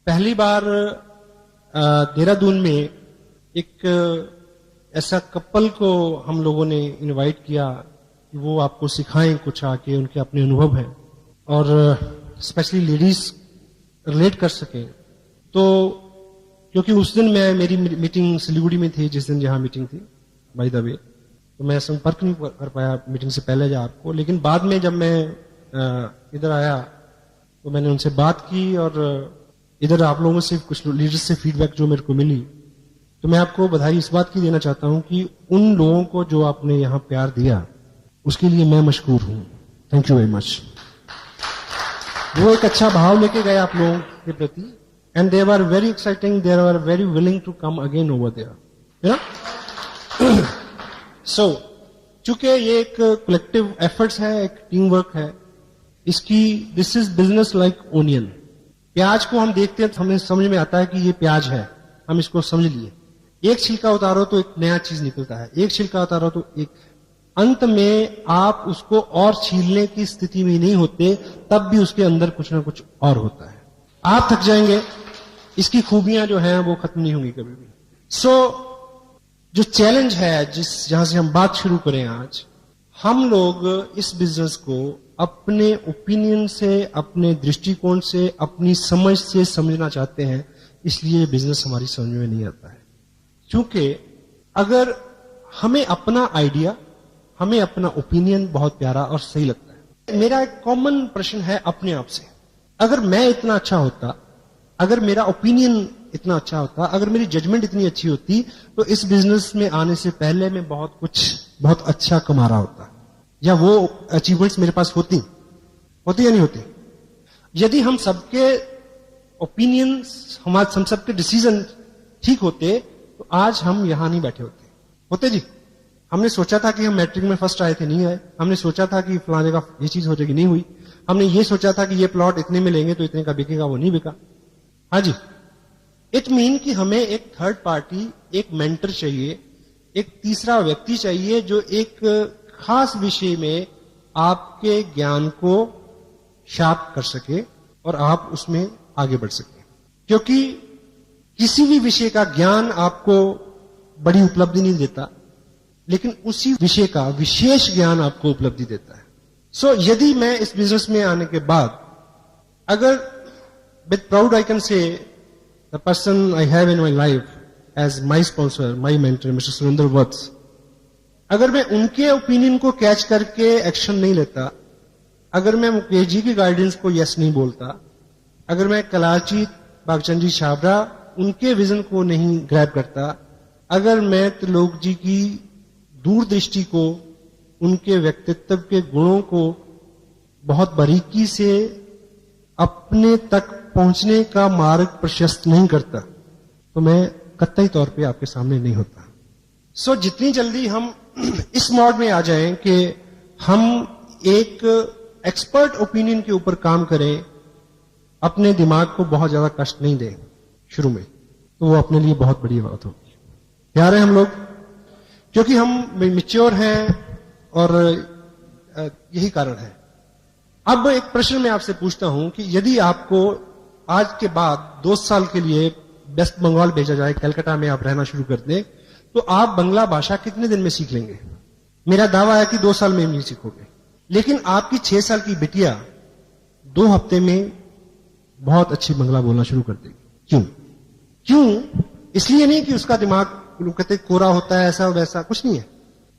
पहली बार देहरादून में एक ऐसा कपल को हम लोगों ने इनवाइट किया कि वो आपको सिखाएं कुछ आके, उनके अपने अनुभव हैं और स्पेशली लेडीज रिलेट कर सकें। तो क्योंकि उस दिन मेरी मीटिंग सिलीगुड़ी में थी, जिस दिन जहां मीटिंग थी बाय द वे, तो मैं संपर्क नहीं कर पाया मीटिंग से पहले आपको, लेकिन बाद में जब मैं इधर आया तो मैंने उनसे बात की और इधर आप लोगों से कुछ लीडर्स से फीडबैक जो मेरे को मिली, तो मैं आपको बधाई इस बात की देना चाहता हूं कि उन लोगों को जो आपने यहां प्यार दिया उसके लिए मैं मशकूर हूं। Thank you very much. वो एक अच्छा भाव लेके गए आप लोगों के प्रति, and they were very exciting, they were very willing to come again over there. So चूंकि ये एक कलेक्टिव एफर्ट्स है, एक टीम वर्क है, इसकी this is business like onion. प्याज को हम देखते हैं तो हमें समझ में आता है कि ये प्याज है, हम इसको समझ लिए। एक छिलका उतारो तो एक नया चीज निकलता है, एक छिलका उतारो तो एक, अंत में आप उसको और छीलने की स्थिति में नहीं होते, तब भी उसके अंदर कुछ ना कुछ और होता है। आप थक जाएंगे, इसकी खूबियां जो हैं वो खत्म नहीं होंगी कभी भी। सो जो चैलेंज है जहां से हम बात शुरू करें आज, हम लोग इस बिजनेस को अपने ओपिनियन से, अपने दृष्टिकोण से, अपनी समझ से समझना चाहते हैं, इसलिए बिजनेस हमारी समझ में नहीं आता है। क्योंकि अगर हमें अपना आइडिया, हमें अपना ओपिनियन बहुत प्यारा और सही लगता है। मेरा एक कॉमन प्रश्न है अपने आप से, अगर मैं इतना अच्छा होता, अगर मेरा ओपिनियन इतना अच्छा होता, अगर मेरी जजमेंट इतनी अच्छी होती, तो इस बिजनेस में आने से पहले मैं बहुत अच्छा कमा रहा होता, या वो अचीवमेंट्स मेरे पास होती या नहीं होती। यदि हम सबके ओपिनियन, हम सबके डिसीजन ठीक होते, तो आज हम यहां नहीं बैठे होते जी। हमने सोचा था कि हम मैट्रिक में फर्स्ट आए थे, नहीं आए। हमने सोचा था कि फलां जगह ये चीज हो जाएगी, नहीं हुई। हमने ये सोचा था कि ये प्लॉट इतने में लेंगे तो इतने का बिकेगा, वो नहीं बिका। हाँ जी, इट मीन कि हमें एक थर्ड पार्टी, एक मेंटर चाहिए, एक तीसरा व्यक्ति चाहिए जो एक खास विषय में आपके ज्ञान को शार्प कर सके और आप उसमें आगे बढ़ सके। क्योंकि किसी भी विषय का ज्ञान आपको बड़ी उपलब्धि नहीं देता, लेकिन उसी विषय का विशेष ज्ञान आपको उपलब्धि देता है। सो यदि मैं इस बिजनेस में आने के बाद, अगर with proud I can say the person I have in my life as my sponsor, my mentor mister Surendra Vats, अगर मैं उनके ओपिनियन को कैच करके एक्शन नहीं लेता, अगर मैं मुकेश जी की गाइडेंस को यस नहीं बोलता, अगर मैं कलाचीत बागचंद जी छाबरा उनके विजन को नहीं ग्रैब करता, अगर मैं त्रिलोक जी की दूरदृष्टि को, उनके व्यक्तित्व के गुणों को बहुत बारीकी से अपने तक पहुंचने का मार्ग प्रशस्त नहीं करता, तो मैं कतई तौर पे आपके सामने नहीं होता। सो जितनी जल्दी हम इस मोड में आ जाएं कि हम एक एक्सपर्ट ओपिनियन के ऊपर काम करें, अपने दिमाग को बहुत ज्यादा कष्ट नहीं दें शुरू में, तो वो अपने लिए बहुत बड़ी बात होगी। प्यार है हम लोग, क्योंकि हम मैच्योर हैं और यही कारण है। अब एक प्रश्न मैं आपसे पूछता हूं कि यदि आपको आज के बाद 2 साल के लिए वेस्ट बंगाल भेजा जाए, कलकत्ता में आप रहना शुरू कर दें, तो आप बंगला भाषा कितने दिन में सीख लेंगे? मेरा दावा है कि 2 साल में नहीं सीखोगे। लेकिन आपकी 6 साल की बिटिया 2 हफ्ते में बहुत अच्छी बंगला बोलना शुरू कर देगी। क्यों? इसलिए नहीं कि उसका दिमाग कहते कोरा होता है, ऐसा वैसा कुछ नहीं है।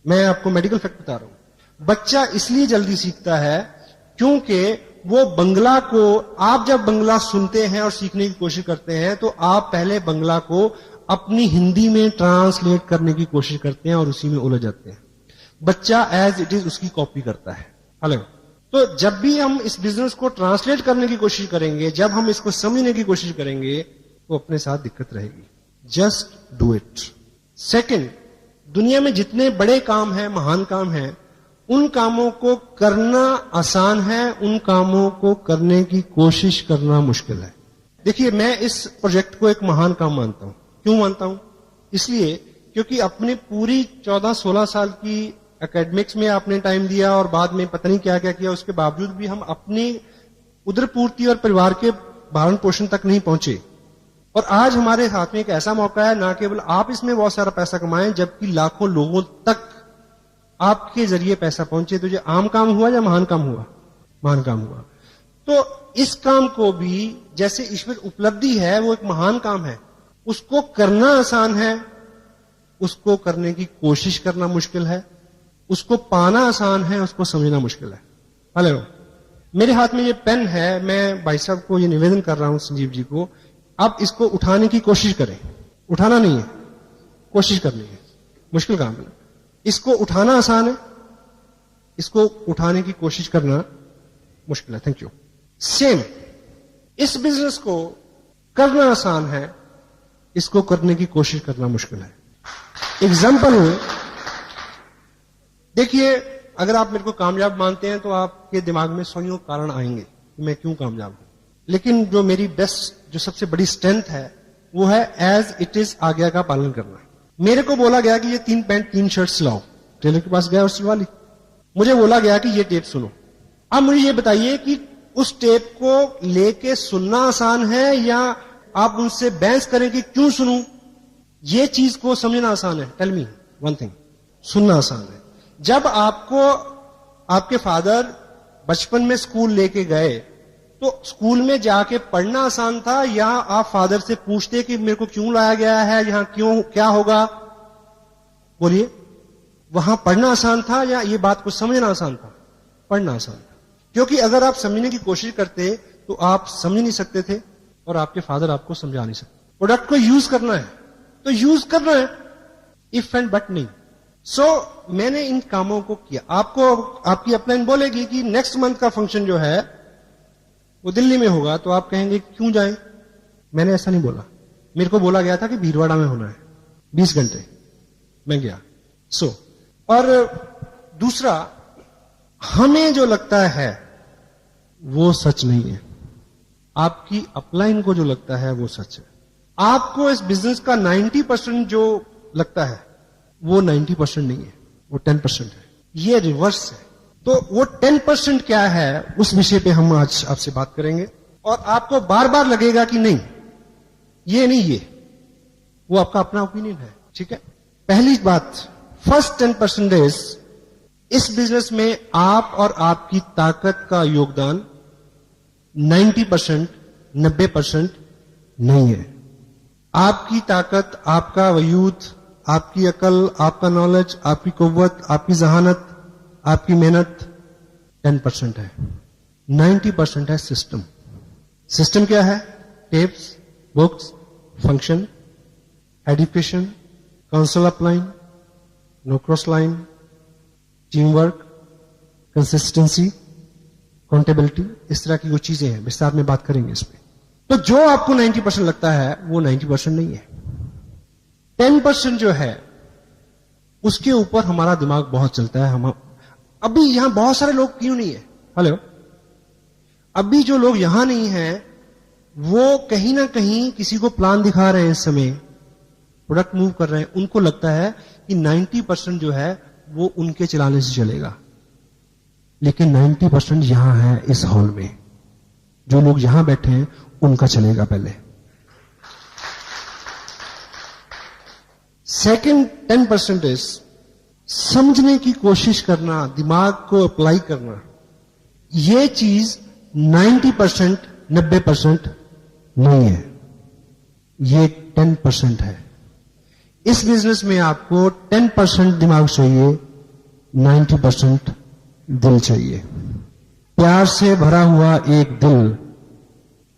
मैं आपको मेडिकल फैक्ट बता रहा हूं। बच्चा इसलिए जल्दी सीखता है क्योंकि वो बंगला को, आप जब बंगला सुनते हैं और सीखने की कोशिश करते हैं, तो आप पहले बंगला को अपनी हिंदी में ट्रांसलेट करने की कोशिश करते हैं और उसी में उलझ जाते हैं। बच्चा एज इट इज उसकी कॉपी करता है। हेलो, तो जब भी हम इस बिजनेस को ट्रांसलेट करने की कोशिश करेंगे, जब हम इसको समझने की कोशिश करेंगे, तो अपने साथ दिक्कत रहेगी। Just do it. सेकंड, दुनिया में जितने बड़े काम हैं, महान काम हैं, उन कामों को करना आसान है, उन कामों को करने की कोशिश करना मुश्किल है। देखिए, मैं इस प्रोजेक्ट को एक महान काम मानता हूं। क्यों मानता हूं? इसलिए क्योंकि अपने पूरी 14-16 साल की एकेडमिक्स में आपने टाइम दिया और बाद में पता नहीं क्या क्या किया, उसके बावजूद भी हम अपनी उदर पूर्ति और परिवार के भरण पोषण तक नहीं पहुंचे। और आज हमारे हाथ में एक ऐसा मौका है, ना केवल आप इसमें बहुत सारा पैसा कमाएं, जबकि लाखों लोगों तक आपके जरिए पैसा पहुंचे। तो ये आम काम हुआ या महान काम हुआ? महान काम हुआ। तो इस काम को भी जैसे ईश्वर उपलब्धि है, वो एक महान काम है। उसको करना आसान है, उसको करने की कोशिश करना मुश्किल है। उसको पाना आसान है, उसको समझना मुश्किल है। हेलो, मेरे हाथ में ये पेन है, मैं भाई साहब को ये निवेदन कर रहा हूं, संजीव जी को, आप इसको उठाने की कोशिश करें। उठाना नहीं है, कोशिश करनी है, मुश्किल काम है। इसको उठाना आसान है, इसको उठाने की कोशिश करना मुश्किल है। Thank you. सेम, इस बिजनेस को करना आसान है, इसको करने की कोशिश करना मुश्किल है। एग्जाम्पल हूं, देखिए, अगर आप मेरे को कामयाब मानते हैं तो आपके दिमाग में सौ कारण आएंगे कि मैं क्यों कामयाब हूं। लेकिन जो मेरी बेस्ट, जो सबसे बड़ी स्ट्रेंथ है, वो है एज इट इज आज्ञा का पालन करना। मेरे को बोला गया कि ये 3 पैंट 3 शर्ट्स लाओ, टेलर के पास गया और सिलवा ली। मुझे बोला गया कि ये टेप सुनो। अब मुझे ये बताइए कि उस टेप को लेके सुनना आसान है या आप उनसे बहस करें कि क्यों सुनूं? ये चीज को समझना आसान है। टेल मी वन थिंग, सुनना आसान है। जब आपको आपके फादर बचपन में स्कूल लेके गए तो स्कूल में जाके पढ़ना आसान था या आप फादर से पूछते कि मेरे को क्यों लाया गया है, यहां क्यों, क्या होगा? बोलिए, वहां पढ़ना आसान था या ये बात को समझना आसान था? पढ़ना आसान था, क्योंकि अगर आप समझने की कोशिश करते तो आप समझ नहीं सकते थे और आपके फादर आपको समझा नहीं सकते। प्रोडक्ट को यूज करना है तो यूज करना है, इफ एंड बट नहीं। सो मैंने इन कामों को किया। आपको आपकी अपलाइन बोलेगी कि नेक्स्ट मंथ का फंक्शन जो है वो दिल्ली में होगा, तो आप कहेंगे क्यों जाएं? मैंने ऐसा नहीं बोला। मेरे को बोला गया था कि भीलवाड़ा में होना है, 20 घंटे, मैं गया। और दूसरा, हमें जो लगता है वो सच नहीं है, आपकी अपलाइन को जो लगता है वो सच है। आपको इस बिजनेस का 90% जो लगता है वो 90% नहीं है, वो 10% है। ये रिवर्स है। तो वो 10% क्या है, उस विषय पे हम आज आपसे बात करेंगे। और आपको बार बार लगेगा कि नहीं, ये नहीं, ये वो आपका अपना ओपिनियन है, ठीक है। पहली बात, फर्स्ट 10% इस बिजनेस में आप और आपकी ताकत का योगदान 90%, 90% नहीं है। आपकी ताकत, आपका वजूद, आपकी अकल, आपका नॉलेज, आपकी कुव्वत, आपकी जहानत, आपकी मेहनत 10% है। 90% है सिस्टम। सिस्टम क्या है? Tapes, books, function, edification, council upline, no cross line, team work, consistency, accountability, इस तरह की वो चीजें हैं। विस्तार में बात करेंगे इस पे। तो जो आपको 90% लगता है वो 90% नहीं है। 10% जो है उसके ऊपर हमारा दिमाग बहुत चलता है। हम अभी यहां बहुत सारे लोग क्यों नहीं है? हेलो, अभी जो लोग यहां नहीं हैं वो कहीं ना कहीं किसी को प्लान दिखा रहे हैं, इस समय प्रोडक्ट मूव कर रहे हैं। उनको लगता है कि 90% जो है वो उनके चलाने से चलेगा, लेकिन 90% यहां है इस हॉल में। जो लोग यहां बैठे हैं उनका चलेगा पहले। सेकंड 10% समझने की कोशिश करना, दिमाग को अप्लाई करना। ये चीज 90%, 90% नहीं है, ये 10% है। इस बिजनेस में आपको 10% दिमाग चाहिए, 90% दिल चाहिए। प्यार से भरा हुआ एक दिल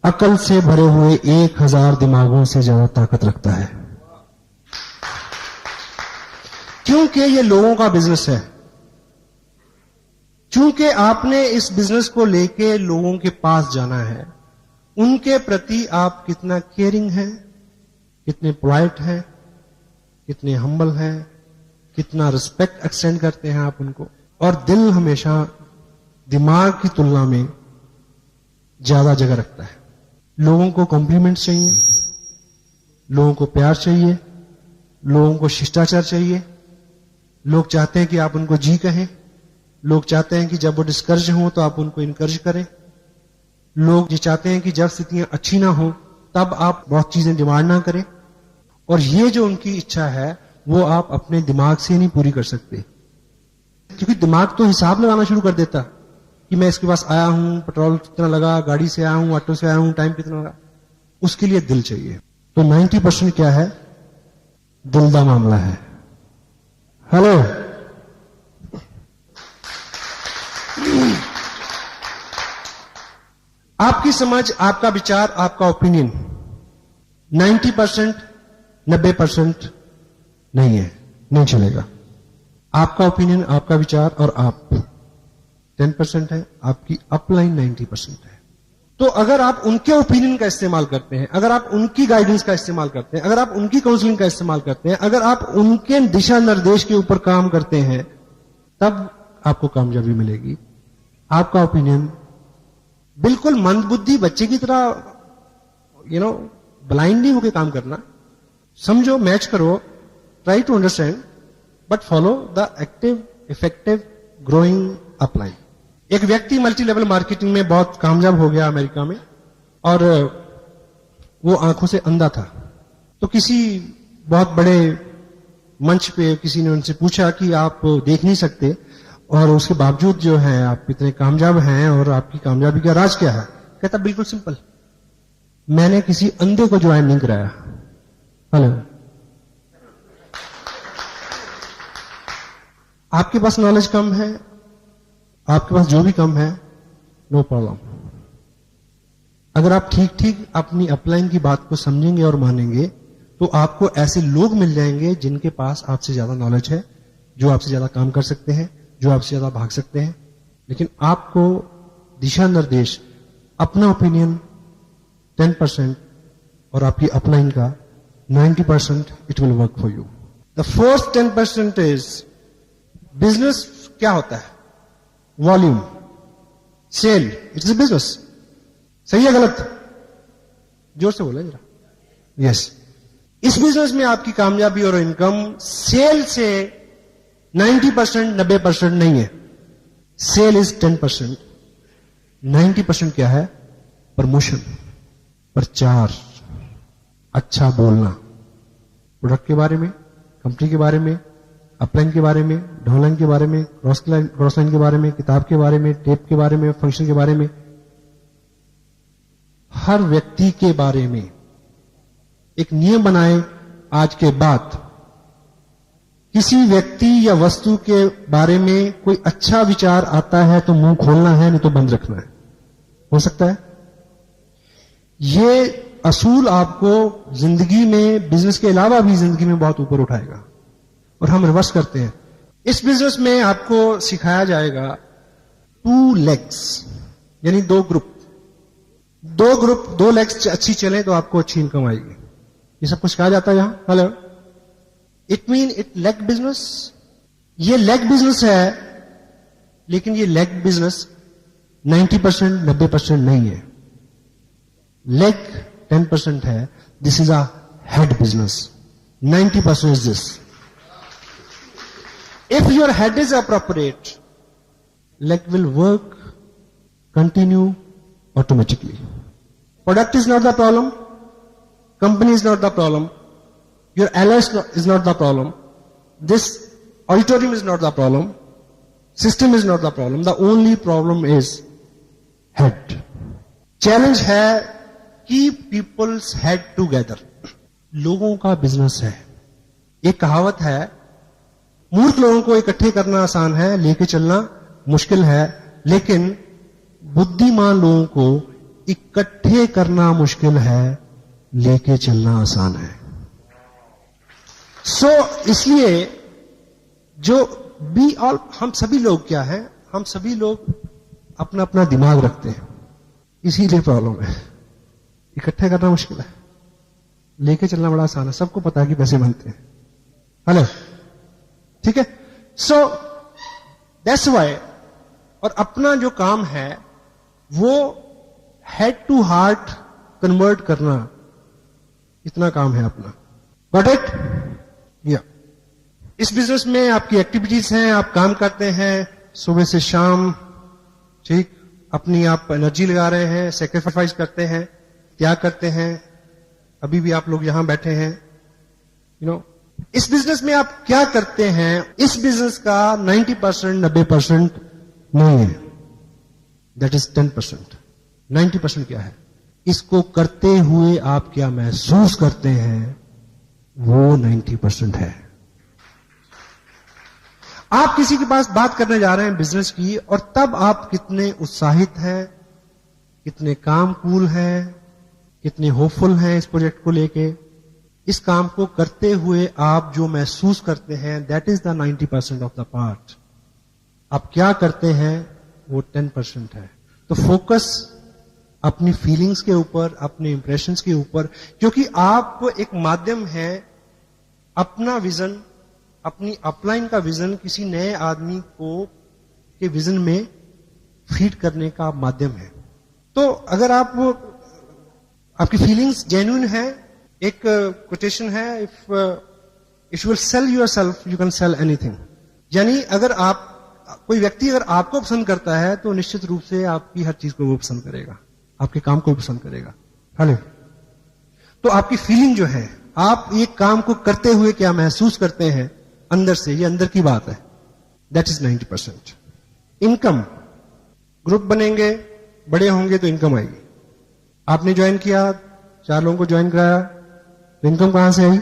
अकल से भरे हुए 1000 दिमागों से ज्यादा ताकत रखता है, क्योंकि ये लोगों का बिजनेस है। क्योंकि आपने इस बिजनेस को लेके लोगों के पास जाना है। उनके प्रति आप कितना केयरिंग हैं, कितने पोलाइट हैं, कितने हम्बल हैं, कितना रिस्पेक्ट एक्सटेंड करते हैं आप उनको। और दिल हमेशा दिमाग की तुलना में ज्यादा जगह रखता है। लोगों को कॉम्प्लीमेंट्स चाहिए, लोगों को प्यार चाहिए, लोगों को शिष्टाचार चाहिए। लोग चाहते हैं कि आप उनको जी कहें। लोग चाहते हैं कि जब वो डिस्करेज हो तो आप उनको इनकरेज करें। लोग ये चाहते हैं कि जब स्थितियां अच्छी ना हो तब आप बहुत चीजें डिमांड ना करें। और ये जो उनकी इच्छा है वो आप अपने दिमाग से नहीं पूरी कर सकते, क्योंकि दिमाग तो हिसाब लगाना शुरू कर देता कि मैं इसके पास आया हूं, पेट्रोल कितना लगा, गाड़ी से आया हूं, ऑटो से आया हूं, टाइम कितना लगा। उसके लिए दिल चाहिए। तो 90% क्या है? दिल का मामला है। हेलो, आपकी समझ, आपका विचार, आपका ओपिनियन 90%, 90% नहीं है, नहीं चलेगा। आपका ओपिनियन, आपका विचार और आप 10% है, आपकी अपलाइन 90% है। तो अगर आप उनके ओपिनियन का इस्तेमाल करते हैं, अगर आप उनकी गाइडेंस का इस्तेमाल करते हैं, अगर आप उनकी काउंसलिंग का इस्तेमाल करते हैं, अगर आप उनके दिशा निर्देश के ऊपर काम करते हैं, तब आपको कामयाबी मिलेगी। आपका ओपिनियन बिल्कुल मंदबुद्धि बच्चे की तरह ब्लाइंड नहीं होकर काम करना। समझो, मैच करो, try to understand, but follow the active, effective, growing upline. एक व्यक्ति मल्टी लेवल मार्केटिंग में बहुत कामयाब हो गया अमेरिका में, और वो आंखों से अंधा था। तो किसी बहुत बड़े मंच पे किसी ने उनसे पूछा कि आप देख नहीं सकते और उसके बावजूद जो है आप इतने कामयाब हैं, और आपकी कामयाबी का राज क्या है? कहता बिल्कुल सिंपल, मैंने किसी अंधे को ज्वाइन नहीं कराया। हेलो, आपके पास नॉलेज कम है, आपके पास जो भी कम है, नो प्रॉब्लम। अगर आप ठीक ठीक अपनी अपलाइन की बात को समझेंगे और मानेंगे, तो आपको ऐसे लोग मिल जाएंगे जिनके पास आपसे ज्यादा नॉलेज है, जो आपसे ज्यादा काम कर सकते हैं, जो आपसे ज्यादा भाग सकते हैं। लेकिन आपको दिशा निर्देश, अपना ओपिनियन 10% और आपकी अपलाइन का 90%, it will work for you. The fourth 10% is business. क्या होता है? Volume, sale, it's a business. सही है गलत? जोर से बोला जरा। यस, इस बिजनेस में आपकी कामयाबी और इनकम सेल से 90%, 90% नहीं है। Cell is 10%। 90% क्या है? प्रमोशन, प्रचार, अच्छा बोलना, प्रोडक्ट के बारे में, कंपनी के बारे में, अपलाइन के बारे में, डाउनलाइन के बारे में, क्रॉस लाइन के बारे में, किताब के बारे में, टेप के बारे में, फंक्शन के बारे में, हर व्यक्ति के बारे में एक नियम बनाए। आज के बाद किसी व्यक्ति या वस्तु के बारे में कोई अच्छा विचार आता है तो मुंह खोलना है, नहीं तो बंद रखना है। हो सकता है? ये असूल आपको जिंदगी में, बिजनेस के अलावा भी जिंदगी में बहुत ऊपर उठाएगा। और हम रिवर्स करते हैं। इस बिजनेस में आपको सिखाया जाएगा 2 legs, यानी 2 ग्रुप। 2 legs अच्छी चले तो आपको अच्छी इनकम आएगी। ये सब कुछ कहा जाता है यहां। Hello, it leg business. ये लेग बिजनेस है, लेकिन ये लेग बिजनेस 90%, 90% नहीं है। लेग 10% है। This is a head business. 90% is this. If your head is appropriate, leg will work, continue automatically. Product is not the problem. Company is not the problem. Your ally is not the problem. This auditorium is not the problem. System is not the problem. The only problem is head. Challenge है keep people's head together. लोगों का business है। एक कहावत है, मूर्ख लोगों को इकट्ठे करना आसान है, लेके चलना मुश्किल है। लेकिन बुद्धिमान लोगों को इकट्ठे करना मुश्किल है, लेके चलना आसान है। इसलिए जो हम सभी लोग क्या है, हम सभी लोग अपना अपना दिमाग रखते हैं, इसीलिए प्रॉब्लम है। इकट्ठे करना मुश्किल है, लेके चलना बड़ा आसान है। सबको पता है कि पैसे बनते हैं। हेलो, ठीक है? So that's why. और अपना जो काम है वो हेड टू हार्ट कन्वर्ट करना, इतना काम है अपना। Got it? या इस बिजनेस में आपकी एक्टिविटीज हैं, आप काम करते हैं सुबह से शाम, ठीक? अपनी आप एनर्जी लगा रहे हैं, सेक्रीफाइस करते हैं, त्याग करते हैं, अभी भी आप लोग यहां बैठे हैं, इस बिजनेस में आप क्या करते हैं, इस बिजनेस का 90%, 90% नहीं है, दैट इज 10%। 90% क्या है? इसको करते हुए आप क्या महसूस करते हैं, वो 90% है। आप किसी के पास बात करने जा रहे हैं बिजनेस की, और तब आप कितने उत्साहित हैं, कितने काम कूल हैं, कितने होपफुल हैं इस प्रोजेक्ट को लेके, इस काम को करते हुए आप जो महसूस करते हैं, that is the 90% of the part. आप क्या करते हैं वो 10% है। तो फोकस अपनी फीलिंग्स के ऊपर, अपने इंप्रेशंस के ऊपर, क्योंकि आप एक माध्यम है, अपना विजन, अपनी अपलाइन का विजन किसी नए आदमी को के विजन में फीड करने का माध्यम है। तो अगर आपकी फीलिंग्स जेन्युइन है, एक कोटेशन है, if you will sell yourself you can sell anything. यानी अगर कोई व्यक्ति अगर आपको पसंद करता है तो निश्चित रूप से आपकी हर चीज को वो पसंद करेगा, आपके काम को पसंद करेगा। हेलो, तो आपकी फीलिंग जो है, आप एक काम को करते हुए क्या महसूस करते हैं अंदर से, ये अंदर की बात है, दैट इज 90%। इनकम, ग्रुप बनेंगे, बड़े होंगे तो इनकम आएगी। आपने ज्वाइन किया, 4 लोगों को ज्वाइन कराया, तो इनकम कहां से आई?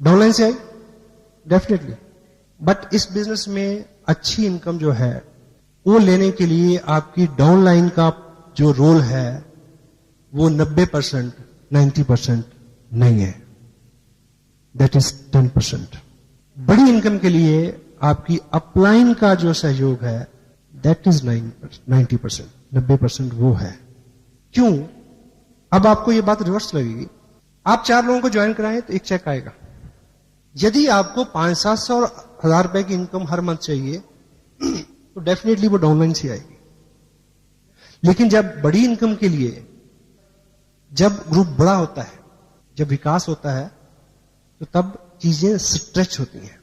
डाउनलाइन से आई, डेफिनेटली। बट इस बिजनेस में अच्छी इनकम जो है वो लेने के लिए आपकी डाउनलाइन का जो रोल है वो 90%, 90% नहीं है, दैट इज 10%। बड़ी इनकम के लिए आपकी अपलाइन का जो सहयोग है दैट इज 90%, 90% वो है। क्यों? अब आपको ये बात रिवर्स लगेगी। आप 4 लोगों को ज्वाइन कराएं तो एक चेक आएगा। यदि आपको 500-700 और 1000 रुपए की इनकम हर मंथ चाहिए तो डेफिनेटली वो डाउनलाइन से आएगी। लेकिन जब बड़ी इनकम के लिए, जब ग्रुप बड़ा होता है, जब विकास होता है, तो तब चीजें स्ट्रेच होती हैं।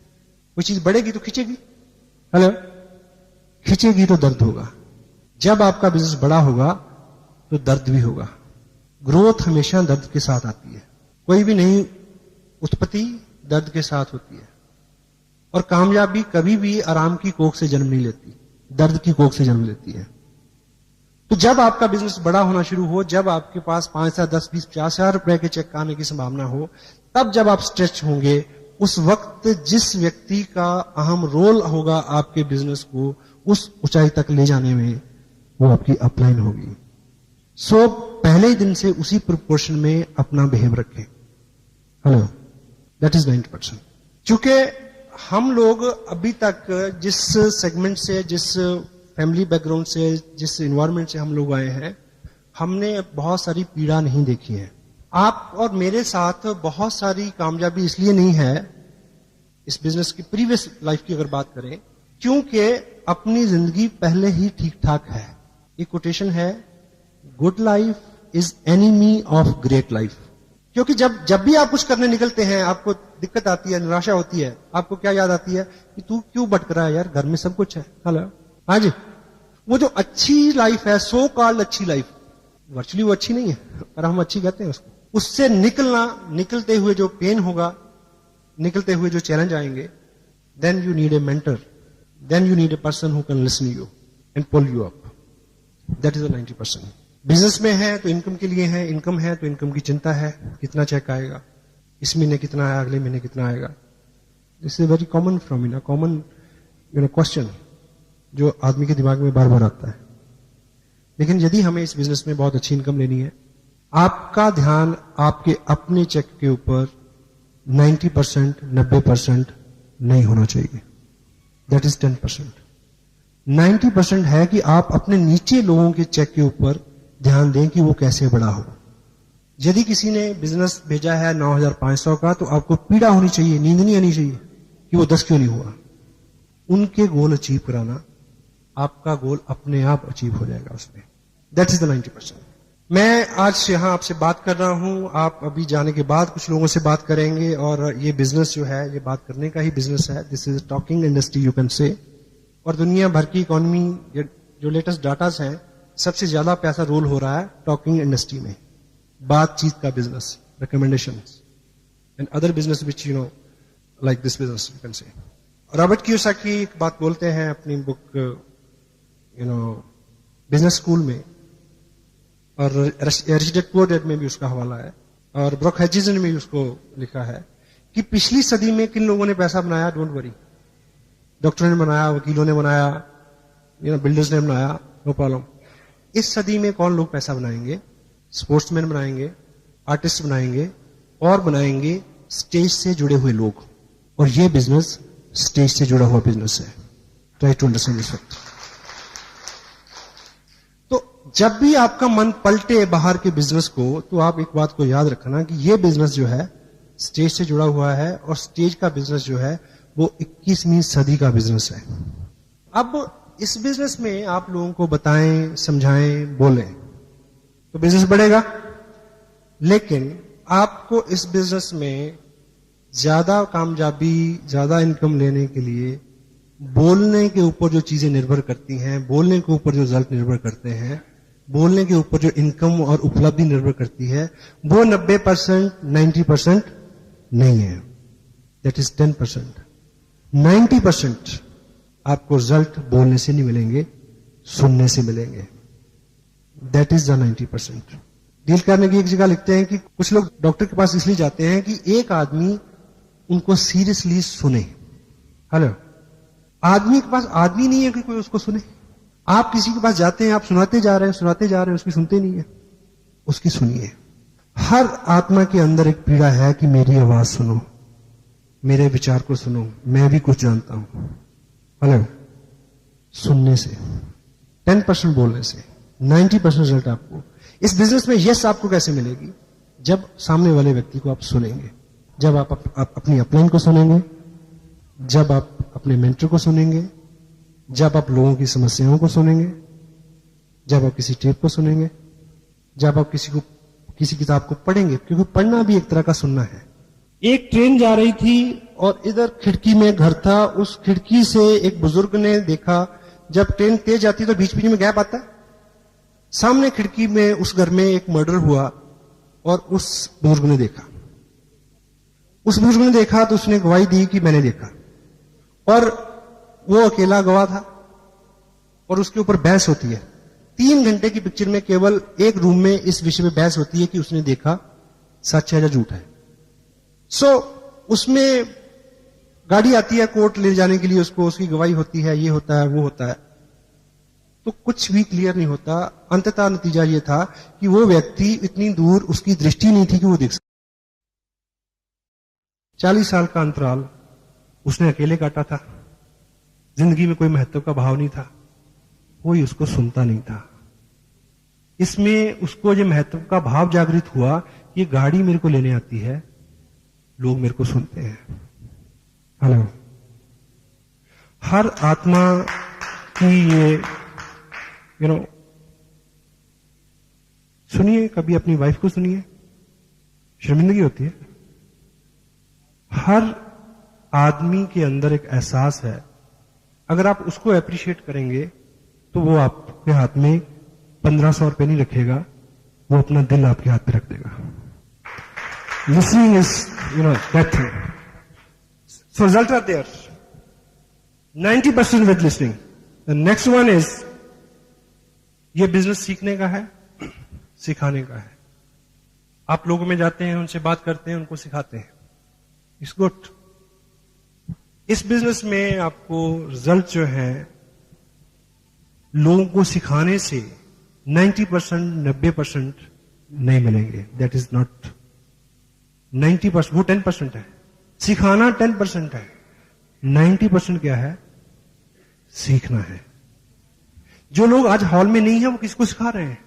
कोई चीज बढ़ेगी तो खींचेगी, हेलो, खींचेगी तो दर्द होगा। जब आपका बिजनेस बड़ा होगा तो दर्द भी होगा। ग्रोथ हमेशा दर्द के साथ आती है। कोई भी नई उत्पत्ति दर्द के साथ होती है, और कामयाबी कभी भी आराम की कोख से जन्म नहीं लेती, दर्द की कोख से जन्म लेती है। तो जब आपका बिजनेस बड़ा होना शुरू हो, जब आपके पास 5 से 10, 20, 50 हजार रुपए के चेक आने की संभावना हो, तब जब आप स्ट्रेच होंगे, उस वक्त जिस व्यक्ति का अहम रोल होगा आपके बिजनेस को उस ऊंचाई तक ले जाने में, वो आपकी अपलाइन होगी। सो पहले ही दिन से उसी प्रोपोर्शन में अपना बिहेव रखें। Hello, that is 90%। चूंकि हम लोग अभी तक जिस सेगमेंट से, जिस फैमिली बैकग्राउंड से, जिस इन्वायरमेंट से हम लोग आए हैं, हमने बहुत सारी पीड़ा नहीं देखी है। आप और मेरे साथ बहुत सारी कामयाबी इसलिए नहीं है इस बिजनेस की, प्रीवियस लाइफ की अगर बात करें, क्योंकि अपनी जिंदगी पहले ही ठीक ठाक है। एक कोटेशन है, good life is enemy of great life. क्योंकि जब भी आप कुछ करने निकलते हैं, आपको दिक्कत आती है, निराशा होती है, आपको क्या याद आती है कि तू क्यों भटक रहा है यार, घर में सब कुछ है। हेलो, हाँ जी, वो जो अच्छी लाइफ है, सो कॉल्ड अच्छी लाइफ, वर्चुअली वो अच्छी नहीं है, पर हम अच्छी कहते हैं उसको, उससे निकलते हुए जो पेन होगा, निकलते हुए जो चैलेंज आएंगे, then you need a mentor, then you need a person who can listen you and pull you up. That is the 90%। Business में है तो इनकम के लिए है, इनकम है तो इनकम की चिंता है, कितना चेक आएगा, इस महीने कितना आया, अगले महीने कितना आएगा। दिस इज वेरी कॉमन फ्रॉमिना, कॉमन क्वेश्चन जो आदमी के दिमाग में बार बार आता है। लेकिन यदि हमें इस बिजनेस में बहुत अच्छी इनकम लेनी है, आपका ध्यान आपके अपने चेक के ऊपर 90%, 90% नहीं होना चाहिए, दैट इज 10%। 90% है कि आप अपने नीचे लोगों के चेक के ऊपर ध्यान दें कि वो कैसे बड़ा हो। यदि किसी ने बिजनेस भेजा है 9,500 का, तो आपको पीड़ा होनी चाहिए, नींद नहीं आनी चाहिए कि वो 10 क्यों नहीं हुआ। उनके गोल अचीव कराना, आपका गोल अपने आप अचीव हो जाएगा उसमें। That is the 90%। मैं आज यहां आपसे बात कर रहा हूं, आप अभी जाने के बाद कुछ लोगों से बात करेंगे, और ये बिजनेस जो है, ये बात करने का ही बिजनेस है। This is talking industry you can say. और दुनिया भर की इकोनॉमी, जो लेटेस्ट डाटा हैं, सबसे ज्यादा पैसा रोल हो रहा है टॉकिंग इंडस्ट्री में। बातचीत का business, recommendation and other business which you know like this business you can say. Robert Kiyosaki एक बात बोलते हैं अपनी book you know business school में, और रिच डैड पुअर डैड में भी उसका हवाला है, और ब्रुक हचिंसन ने भी उसको लिखा है कि पिछली सदी में किन लोगों ने पैसा बनाया, डोंट वरी। डॉक्टरों ने बनाया, वकीलों ने बनाया, बिल्डर्स ने बनाया, नो प्रॉब्लम। इस सदी में कौन लोग पैसा बनाएंगे? स्पोर्ट्समैन बनाएंगे, आर्टिस्ट बनाएंगे, और बनाएंगे स्टेज से जुड़े हुए लोग। और ये बिजनेस स्टेज से जुड़ा हुआ बिजनेस है। Try to understand this fact. तो जब भी आपका मन पलटे बाहर के बिजनेस को, तो आप एक बात को याद रखना कि ये बिजनेस जो है स्टेज से जुड़ा हुआ है, और स्टेज का बिजनेस जो है वो 21वीं सदी का बिजनेस है। अब इस बिजनेस में आप लोगों को बताएं, समझाएं, बोलें तो बिजनेस बढ़ेगा। लेकिन आपको इस बिजनेस में ज्यादा कामयाबी, ज्यादा इनकम लेने के लिए बोलने के ऊपर जो चीजें निर्भर करती हैं, बोलने के ऊपर जो रिजल्ट निर्भर करते हैं, बोलने के ऊपर जो इनकम और उपलब्धि निर्भर करती है, वो 90%, 90% नहीं है। That is 10%। 90% आपको रिजल्ट बोलने से नहीं मिलेंगे, सुनने से मिलेंगे। That is the 90%। डील करने की एक जगह लिखते हैं कि कुछ लोग डॉक्टर के पास इसलिए जाते हैं कि एक आदमी उनको सीरियसली सुने। हेलो, आदमी के पास आदमी नहीं है कि कोई उसको सुने। आप किसी के पास जाते हैं, आप सुनाते जा रहे हैं, उसकी सुनते नहीं है, उसकी सुनिए। हर आत्मा के अंदर एक पीड़ा है कि मेरी आवाज सुनो, मेरे विचार को सुनो, मैं भी कुछ जानता हूं। हेलो, सुनने से, 10% बोलने से 90% रिजल्ट आपको इस बिजनेस में यस आपको कैसे मिलेगी? जब सामने वाले व्यक्ति को आप सुनेंगे, जब आप अपनी अपलाइन को सुनेंगे, जब आप अपने मेंटर को सुनेंगे, जब आप लोगों की समस्याओं को सुनेंगे, जब आप किसी टेप को सुनेंगे, जब आप किसी किताब को पढ़ेंगे, क्योंकि पढ़ना भी एक तरह का सुनना है। एक ट्रेन जा रही थी और इधर खिड़की में घर था, उस खिड़की से एक बुजुर्ग ने देखा, जब ट्रेन तेज जाती है तो बीच बीच में गैप आता है। सामने खिड़की में उस घर में एक मर्डर हुआ और उस बुजुर्ग ने देखा तो उसने गवाही दी कि मैंने देखा, और वो अकेला गवाह था और उसके ऊपर बहस होती है। 3 घंटे की पिक्चर में केवल एक रूम में इस विषय में बहस होती है कि उसने देखा सच है या झूठ है। उसमें गाड़ी आती है कोर्ट ले जाने के लिए, उसको उसकी गवाही होती है, ये होता है, वो होता है, तो कुछ भी क्लियर नहीं होता। अंततः नतीजा ये था कि वो व्यक्ति इतनी दूर, उसकी दृष्टि नहीं थी कि वो देख सके। 40 साल का अंतराल उसने अकेले काटा था, जिंदगी में कोई महत्व का भाव नहीं था, कोई उसको सुनता नहीं था। इसमें उसको जो महत्व का भाव जागृत हुआ, ये गाड़ी मेरे को लेने आती है, लोग मेरे को सुनते हैं। हेलो, हर आत्मा की ये सुनिए, कभी अपनी वाइफ को सुनिए, शर्मिंदगी होती है। हर आदमी के अंदर एक एहसास है, अगर आप उसको अप्रिशिएट करेंगे तो वो आपके हाथ में 1500 रुपए नहीं रखेगा, वो अपना दिल आपके हाथ पे रख देगा। Listening is that thing. So result are there, 90% with listening. The next one is, ये बिजनेस सीखने का है, सिखाने का है। आप लोगों में जाते हैं, उनसे बात करते हैं, उनको सिखाते हैं, इट्स गुड। इस बिजनेस में आपको रिजल्ट जो है लोगों को सिखाने से 90%, 90% नहीं मिलेंगे। दैट इज नॉट 90%, वो 10% है। सिखाना 10% है, 90% क्या है? सीखना है। जो लोग आज हॉल में नहीं है वो किसको सिखा रहे हैं?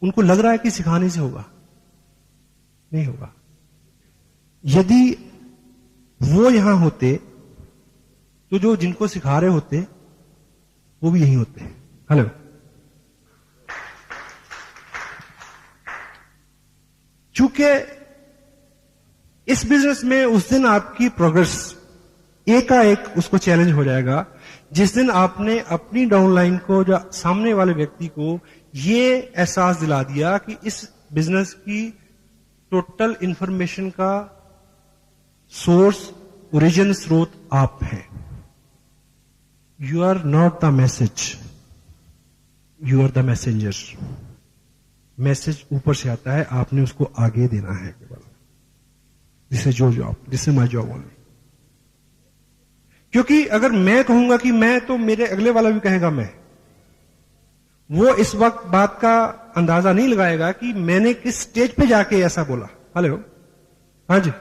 उनको लग रहा है कि सिखाने से होगा, नहीं होगा। यदि वो यहां होते तो जो जिनको सिखा रहे होते वो भी यहीं होते। हेलो, चूंकि इस बिजनेस में उस दिन आपकी प्रोग्रेस एकाएक उसको चैलेंज हो जाएगा जिस दिन आपने अपनी डाउनलाइन को, जो सामने वाले व्यक्ति को ये एहसास दिला दिया कि इस बिजनेस की टोटल इंफॉर्मेशन का सोर्स, ओरिजिन, स्रोत आप हैं। You are not the message, you are the messenger. Message ऊपर से आता है, आपने उसको आगे देना है केवल। This is your job, this is my job only. क्योंकि अगर मैं कहूंगा कि मैं, तो मेरे अगले वाला भी कहेगा मैं। वो इस वक्त बात का अंदाजा नहीं लगाएगा कि मैंने किस स्टेज पे जाके ऐसा बोला। हेलो, हाँ जी।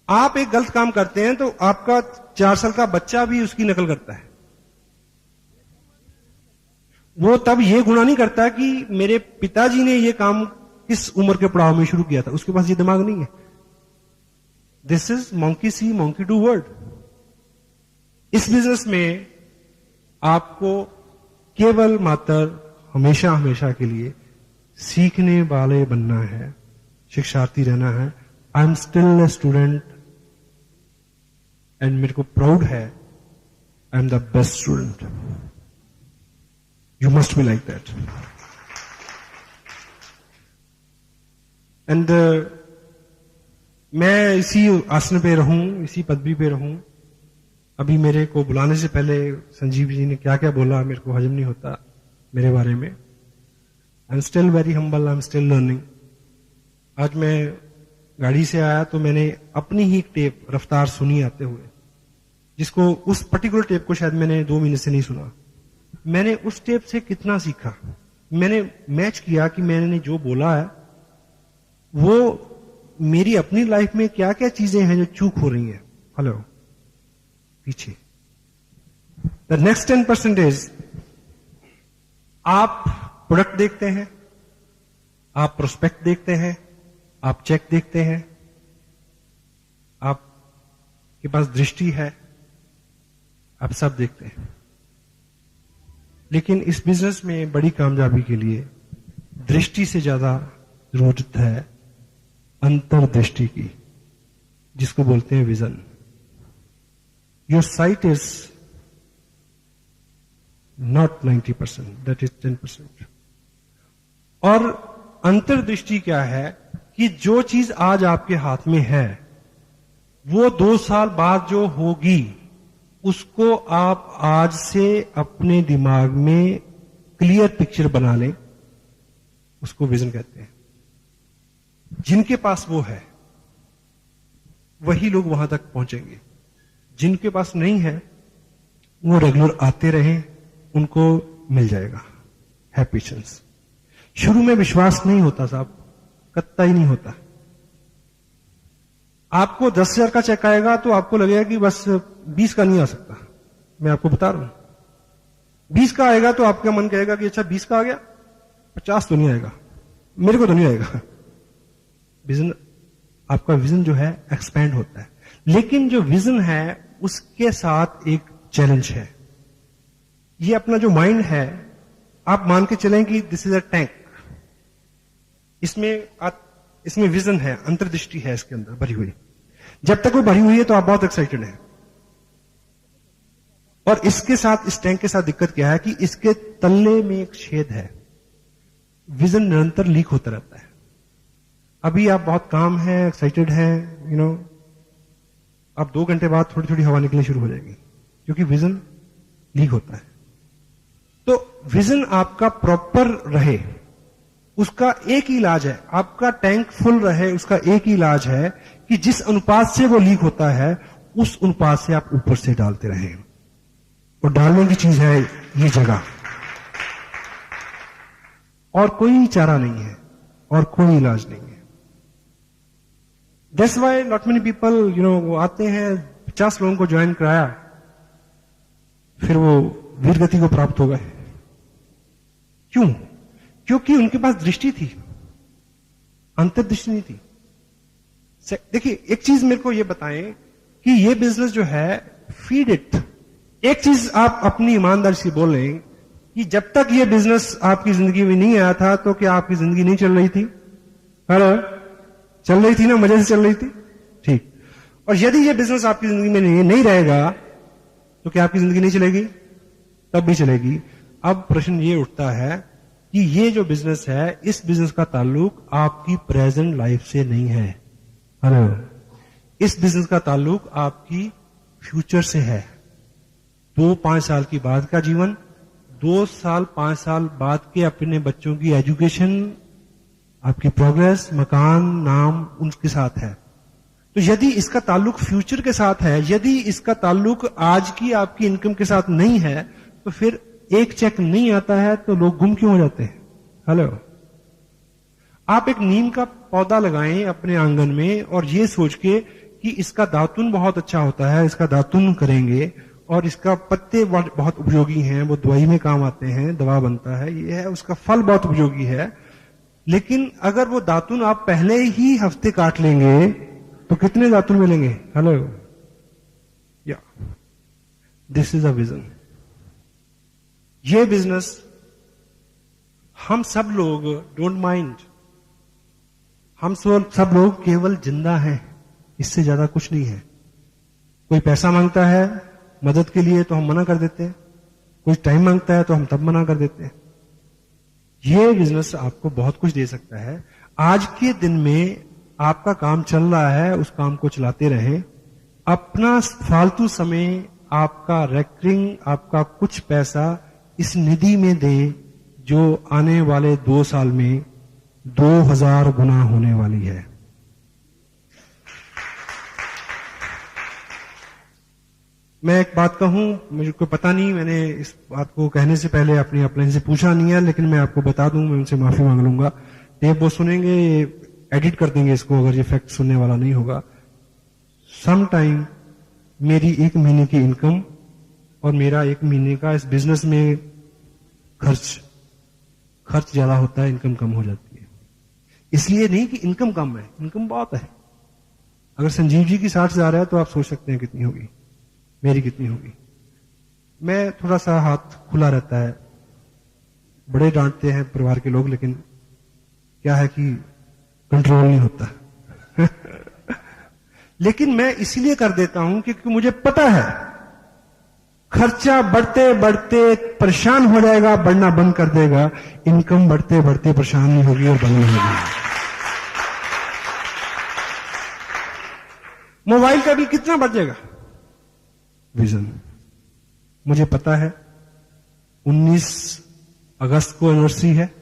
आप एक गलत काम करते हैं तो आपका 4 साल का बच्चा भी उसकी नकल करता है। वो तब ये गुनाह नहीं करता कि मेरे पिताजी ने ये काम किस उम्र के पड़ाव में शुरू किया था, उसके पास ये दिमाग नहीं है। This is monkey C monkey do word. इस बिजनेस में आपको केवल मात्र हमेशा हमेशा के लिए सीखने वाले बनना है, शिक्षार्थी रहना है। I am still a student and मेरे को प्राउड है, I am the best student. You must be like that. And मैं इसी आसन पे रहूं, इसी पदवी पे रहूं। अभी मेरे को बुलाने से पहले संजीव जी ने क्या क्या बोला, मेरे को हजम नहीं होता मेरे बारे में। I am still very humble, I am still learning. आज मैं गाड़ी से आया तो मैंने अपनी ही टेप रफ्तार सुनी आते हुए, जिसको उस पर्टिकुलर टेप को शायद मैंने 2 महीने से नहीं सुना। मैंने उस टेप से कितना सीखा, मैंने मैच किया कि मैंने जो बोला है वो मेरी अपनी लाइफ में क्या क्या चीजें हैं जो चूक हो रही हैं। हेलो, पीछे द नेक्स्ट 10% इज, आप प्रोडक्ट देखते हैं, आप प्रोस्पेक्ट देखते हैं, आप चेक देखते हैं, आपके पास दृष्टि है, आप सब देखते हैं। लेकिन इस बिजनेस में बड़ी कामयाबी के लिए दृष्टि से ज्यादा जरूरत है अंतर्दृष्टि की, जिसको बोलते हैं vision. Your site is not 90%, that is 10%। और अंतर्दृष्टि क्या है कि जो चीज आज आपके हाथ में है वो 2 साल बाद जो होगी उसको आप आज से अपने दिमाग में क्लियर पिक्चर बना लें, उसको विजन कहते हैं। जिनके पास वो है वही लोग वहां तक पहुंचेंगे, जिनके पास नहीं है वो रेगुलर आते रहें, उनको मिल जाएगा। है पेशेंस। शुरू में विश्वास नहीं होता साहब, कत्ता ही नहीं होता। आपको 10,000 का चेक आएगा तो आपको लगेगा कि बस 20 का नहीं आ सकता। मैं आपको बता रहा हूं, 20 का आएगा तो आपका मन कहेगा कि अच्छा 20 का आ गया, 50 तो नहीं आएगा, मेरे को तो नहीं आएगा। विजन, आपका विजन जो है एक्सपैंड होता है। लेकिन जो विजन है उसके साथ एक चैलेंज है। ये अपना जो माइंड है, आप मान के चलें कि दिस इज अ टैंक, इसमें विजन है, अंतर्दृष्टि है इसके अंदर भरी हुई। जब तक वो भरी हुई है तो आप बहुत एक्साइटेड हैं। और इसके साथ, इस टैंक के साथ दिक्कत क्या है कि इसके तल्ले में एक छेद है। विजन निरंतर लीक होता रहता है। अभी आप बहुत काम है, एक्साइटेड हैं, यू नो, अब 2 घंटे बाद थोड़ी थोड़ी हवा निकलनी शुरू हो जाएगी, क्योंकि विजन लीक होता है। तो विजन आपका प्रॉपर रहे, उसका एक ही इलाज है, आपका टैंक फुल रहे, उसका एक ही इलाज है कि जिस अनुपात से वो लीक होता है उस अनुपात से आप ऊपर से डालते रहें। और डालने की चीज है ये जगह, और कोई चारा नहीं है और कोई इलाज नहीं है। That's why not many people, वो आते हैं, 50 लोगों को ज्वाइन कराया, फिर वो वीर गति को प्राप्त हो गए। क्यों? क्योंकि उनके पास दृष्टि थी, अंतर्दृष्टि नहीं थी। देखिए, एक चीज मेरे को ये बताएं कि ये बिजनेस जो है, फीड इट। एक चीज आप अपनी ईमानदारी से बोलें कि जब तक ये बिजनेस आपकी जिंदगी में नहीं आया था तो क्या आपकी जिंदगी नहीं चल रही थी? हेलो, चल रही थी ना, मजे से चल रही थी, ठीक। और यदि ये बिजनेस आपकी जिंदगी में नहीं रहेगा तो क्या आपकी जिंदगी नहीं चलेगी? तब भी चलेगी। अब प्रश्न ये उठता है कि ये जो बिजनेस है, इस बिजनेस का ताल्लुक आपकी प्रेजेंट लाइफ से नहीं है। हेलो, इस बिजनेस का ताल्लुक आपकी फ्यूचर से है। 2-5 साल की बाद का जीवन, 2 साल 5 साल बाद के अपने बच्चों की एजुकेशन, आपकी प्रोग्रेस, मकान, नाम उनके साथ है। तो यदि इसका ताल्लुक फ्यूचर के साथ है, यदि इसका ताल्लुक आज की आपकी इनकम के साथ नहीं है, तो फिर एक चेक नहीं आता है तो लोग गुम क्यों हो जाते हैं? हेलो, आप एक नीम का पौधा लगाएं अपने आंगन में और ये सोच के कि इसका दातुन बहुत अच्छा होता है, इसका दातुन करेंगे और इसका पत्ते बहुत उपयोगी हैं, वो दवाई में काम आते हैं, दवा बनता है, ये है, उसका फल बहुत उपयोगी है। लेकिन अगर वो दातुन आप पहले ही हफ्ते काट लेंगे तो कितने दातुन मिलेंगे? हेलो, या दिस इज अ विजन। ये बिजनेस हम सब लोग डोंट माइंड, हम सब लोग केवल जिंदा हैं, इससे ज्यादा कुछ नहीं है। कोई पैसा मांगता है मदद के लिए तो हम मना कर देते हैं, कोई टाइम मांगता है तो हम तब मना कर देते हैं। ये बिजनेस आपको बहुत कुछ दे सकता है। आज के दिन में आपका काम चल रहा है, उस काम को चलाते रहें। अपना फालतू समय, आपका रेकरिंग, आपका कुछ पैसा इस निधि में दें जो आने वाले 2 साल में 2000 गुना होने वाली है। मैं एक बात कहूं, मुझे को पता नहीं, मैंने इस बात को कहने से पहले अपनी अपलाइन से पूछा नहीं है, लेकिन मैं आपको बता दूं, मैं उनसे माफी मांग लूंगा। टेप वो सुनेंगे, एडिट कर देंगे इसको अगर ये फैक्ट सुनने वाला नहीं होगा। सम टाइम मेरी 1 महीने की इनकम और मेरा 1 महीने का इस बिजनेस में खर्च ज्यादा होता है, इनकम कम हो जाती है। इसलिए नहीं कि इनकम कम है, इनकम बहुत है। अगर संजीव जी की 60,000 है तो आप सोच सकते हैं कितनी होगी, मेरी कितनी होगी। मैं थोड़ा सा हाथ खुला रहता है, बड़े डांटते हैं परिवार के लोग, लेकिन क्या है कि कंट्रोल नहीं होता। लेकिन मैं इसलिए कर देता हूं क्योंकि मुझे पता है खर्चा बढ़ते बढ़ते परेशान हो जाएगा, बढ़ना बंद कर देगा। इनकम बढ़ते बढ़ते परेशान नहीं होगी और बंद नहीं होगी। मोबाइल का बिल कितना बढ़ जाएगा? विजन। मुझे पता है 19 अगस्त को एनिवर्सरी है,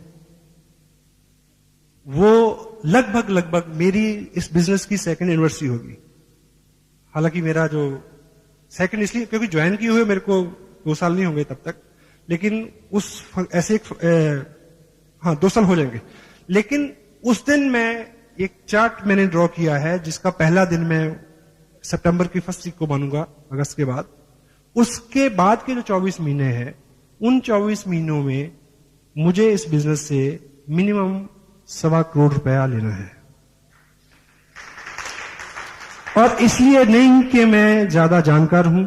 वो लगभग मेरी इस बिजनेस की 2nd एनिवर्सरी होगी। हालांकि मेरा जो 2nd इसलिए क्योंकि ज्वाइन किए हुए मेरे को 2 साल नहीं होंगे तब तक, लेकिन उस ऐसे 2 साल हो जाएंगे। लेकिन उस दिन मैं एक चार्ट मैंने ड्रॉ किया है जिसका पहला दिन मैं सितंबर की 1st वीक को मानूंगा, अगस्त के बाद। उसके बाद के जो 24 महीने हैं, उन 24 महीनों में मुझे इस बिजनेस से मिनिमम 1.25 करोड़ रुपया लेना है। और इसलिए नहीं कि मैं ज्यादा जानकार हूं,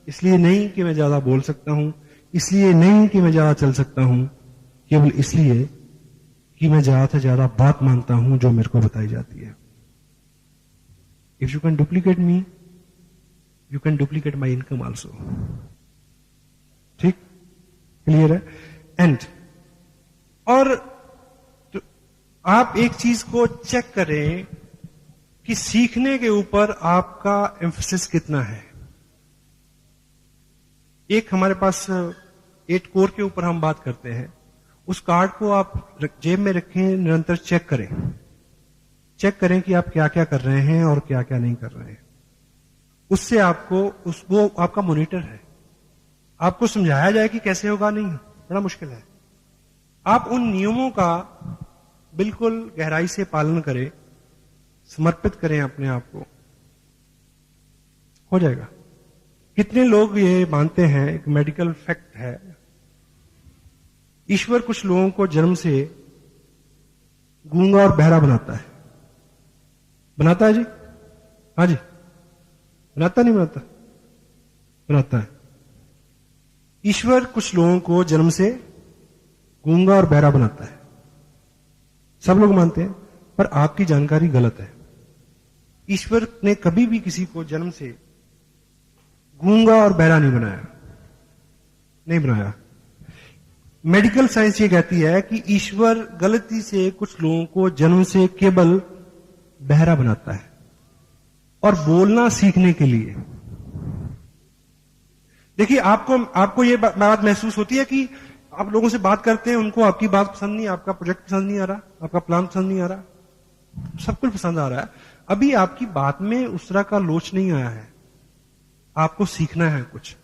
इसलिए नहीं कि मैं ज्यादा बोल सकता हूं, इसलिए नहीं कि मैं ज्यादा चल सकता हूं, केवल इसलिए कि मैं ज्यादा से ज्यादा बात मानता हूं जो मेरे को बताई जाती है। If you can duplicate me, you can duplicate my income also. ठीक, क्लियर है? एंड और तो आप एक चीज को चेक करें कि सीखने के ऊपर आपका एम्फेसिस कितना है। एक हमारे पास 8 कोर के ऊपर हम बात करते हैं, उस कार्ड को आप जेब में रखें, निरंतर चेक करें कि आप क्या क्या कर रहे हैं और क्या क्या नहीं कर रहे हैं। उससे आपको वो आपका मॉनिटर है। आपको समझाया जाए कि कैसे होगा, नहीं, बड़ा मुश्किल है। आप उन नियमों का बिल्कुल गहराई से पालन करें, समर्पित करें अपने आप को, हो जाएगा। कितने लोग ये मानते हैं, एक मेडिकल फैक्ट है, ईश्वर कुछ लोगों को जन्म से गूंगा और बहरा बनाता है। बनाता है जी? हाँ जी, बनाता नहीं बनाता? बनाता है। ईश्वर कुछ लोगों को जन्म से गूंगा और बहरा बनाता है, सब लोग मानते हैं, पर आपकी जानकारी गलत है। ईश्वर ने कभी भी किसी को जन्म से गूंगा और बहरा नहीं बनाया। मेडिकल साइंस ये कहती है कि ईश्वर गलती से कुछ लोगों को जन्म से केवल बहरा बनाता है और बोलना सीखने के लिए। देखिए, आपको ये बात महसूस होती है कि आप लोगों से बात करते हैं, उनको आपकी बात पसंद नहीं, आपका प्रोजेक्ट पसंद नहीं आ रहा, आपका प्लान पसंद नहीं आ रहा, सब कुछ पसंद आ रहा है, अभी आपकी बात में उस तरह का लोच नहीं आया है। आपको सीखना है, कुछ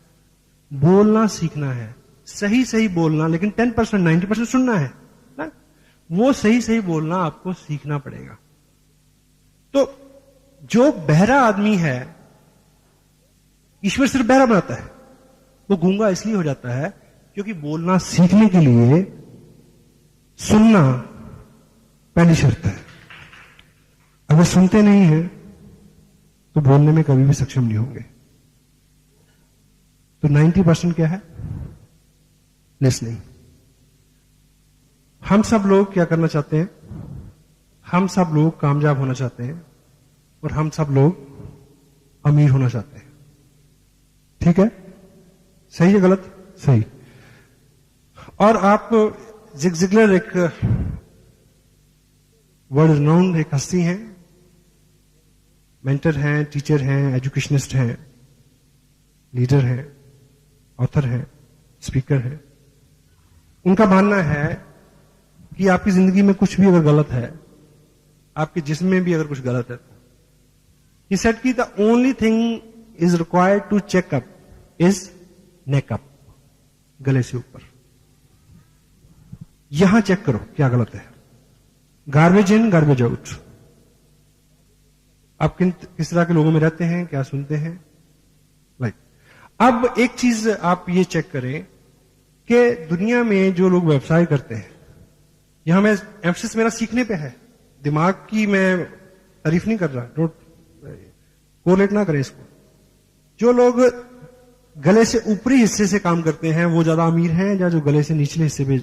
बोलना सीखना है, सही सही बोलना, लेकिन 10% 90% सुनना है ना, वो सही सही बोलना आपको सीखना पड़ेगा। तो जो बहरा आदमी है, ईश्वर सिर्फ बहरा बनाता है, वो गूंगा इसलिए हो जाता है क्योंकि बोलना सीखने के लिए सुनना पहली शर्त है। अगर सुनते नहीं हैं तो बोलने में कभी भी सक्षम नहीं होंगे। तो 90% क्या है? लिसनिंग। हम सब लोग क्या करना चाहते हैं? हम सब लोग कामयाब होना चाहते हैं और हम सब लोग अमीर होना चाहते हैं। ठीक है? सही है गलत? सही। और आप जिग जिगलर एक वर्ल्ड रिनाउंड एक हस्ती हैं, मेंटर हैं, टीचर हैं, एजुकेशनिस्ट हैं, लीडर हैं, ऑथर हैं, स्पीकर हैं। उनका मानना है कि आपकी जिंदगी में कुछ भी अगर गलत है, आपके जिस्म में भी अगर कुछ गलत है, he said कि the only thing is required to check up is neck up, गले से ऊपर। यहां चेक करो क्या गलत है। Garbage in garbage out. आप किस तरह के लोगों में रहते हैं, क्या सुनते हैं, राइट। अब एक चीज आप ये चेक करें कि दुनिया में जो लोग व्यवसाय करते हैं, यहां मैं एम्फसिस मेरा सीखने पे है, दिमाग की मैं तारीफ नहीं कर रहा, डोंट कोरिलेट ना करें इसको। जो लोग गले से ऊपरी हिस्से से काम करते हैं वो ज्यादा अमीर हैं, या जो गले से निचले हिस्से पे